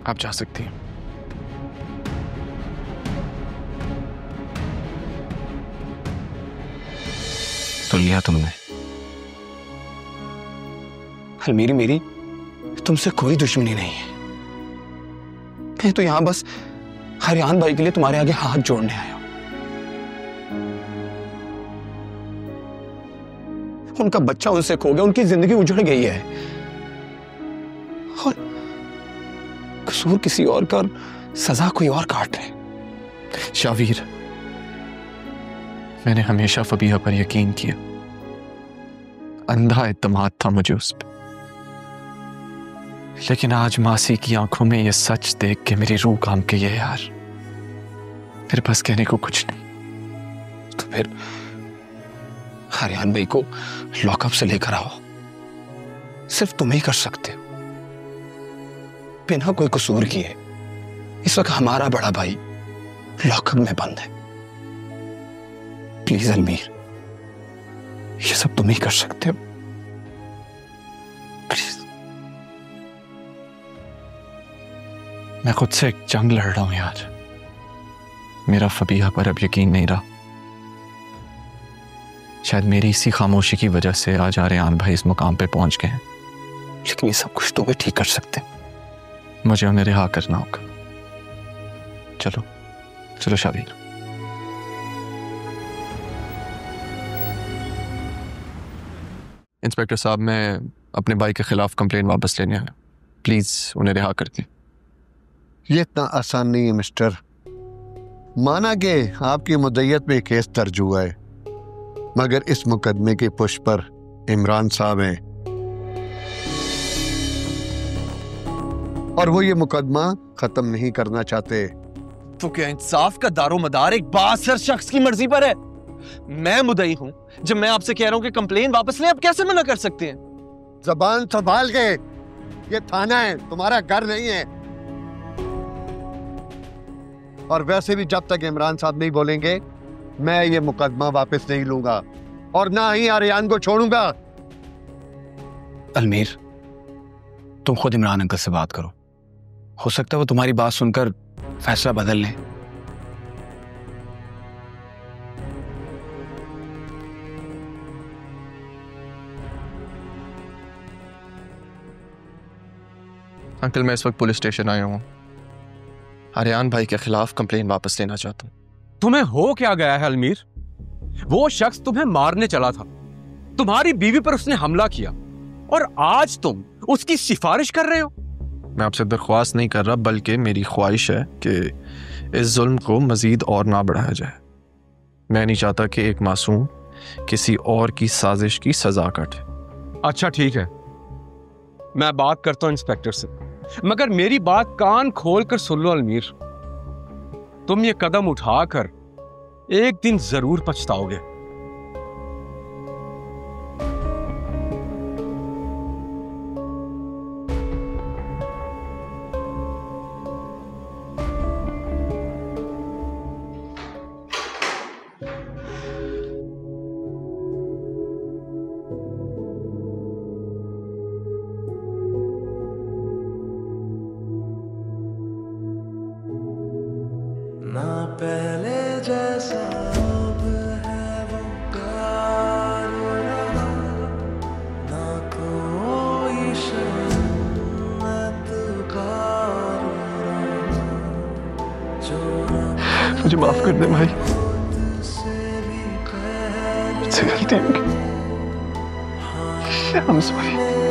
आप जा सकती हैं। सुन लिया तुमने? अलमीरी, मेरी तुमसे कोई दुश्मनी नहीं है। मैं तो यहां बस हरियान भाई के लिए तुम्हारे आगे हाथ जोड़ने आया हूं। उनका बच्चा उनसे खो गया, उनकी जिंदगी उजड़ गई है और कसूर किसी और का, सजा कोई और काट रहे। शावीर, मैंने हमेशा फबीहा पर यकीन किया, अंधा इत्मीनान था मुझे उस पर, लेकिन आज मासी की आंखों में यह सच देख के मेरी रूह काम के ये यार, फिर बस कहने को कुछ नहीं। तो फिर हरियान भाई को लॉकअप से लेकर आओ, सिर्फ तुम ही कर सकते हो, बिना कोई कसूर किए। इस वक्त हमारा बड़ा भाई लॉकअप में बंद है। प्लीज अलमीर, ये सब तुम ही कर सकते हो, प्लीज। मैं खुद से एक जंग लड़ रहा हूं यार। मेरा फबीहा पर अब यकीन नहीं रहा। शायद मेरी इसी खामोशी की वजह से आज आर्यान भाई इस मुकाम पे पहुंच गए हैं। लेकिन ये सब कुछ तुम ही ठीक कर सकते हो। मुझे उन्हें रिहा करना होगा। चलो चलो शावीर। इंस्पेक्टर साहब, मैं अपने भाई के खिलाफ कंप्लेन वापस लेने आया, प्लीज उन्हें रिहा कर दें। ये इतना आसान नहीं है मिस्टर। माना कि आपकी मुद्दइयत में केस दर्ज हुआ है, मगर इस मुकदमे की पुष्ट पर इमरान साहब हैं और वो ये मुकदमा खत्म नहीं करना चाहते। तो क्या इंसाफ का दारोमदार एक बासर शख्स की मर्जी पर है? मैं मुद्दई हूं। जब मैं आपसे कह रहा हूं कि कंप्लेन वापस लें, आप कैसे मना कर सकते हैं? जबान संभाल के, ये थाना है, तुम्हारा घर नहीं है। और वैसे भी जब तक इमरान साहब नहीं बोलेंगे, मैं ये मुकदमा वापस नहीं लूंगा और ना ही आर्यान को छोड़ूंगा। अलमीर, तुम खुद इमरान अंकल से बात करो, हो सकता है वो तुम्हारी बात सुनकर फैसला बदल लें। अंकल, मैं इस वक्त पुलिस स्टेशन आया हूँ। आर्यान भाई के खिलाफ कंप्लेन वापस लेना चाहता हूँ। तुम्हें हो क्या गया है अलमीर? वो शख्स तुम्हें मारने चला था, तुम्हारी बीवी पर उसने हमला किया और आज तुम उसकी सिफारिश कर रहे हो। मैं आपसे दरख्वास्त नहीं कर रहा, बल्कि मेरी ख्वाहिश है कि इस जुल्म को मजीद और ना बढ़ाया जाए। मैं नहीं चाहता कि एक मासूम किसी और की साजिश की सजा काटे। अच्छा ठीक है, मैं बात करता हूं इंस्पेक्टर से, मगर मेरी बात कान खोल कर सुन लो अलमीर। तुम ये कदम उठाकर एक दिन जरूर पछताओगे। ना पहले जैसा अब है वो प्यार रहा, ना कोई शर्मत कार रहा, जो मुझे माफ कर दे भाई, से भी मुझसे गलती हो गई। I'm sorry।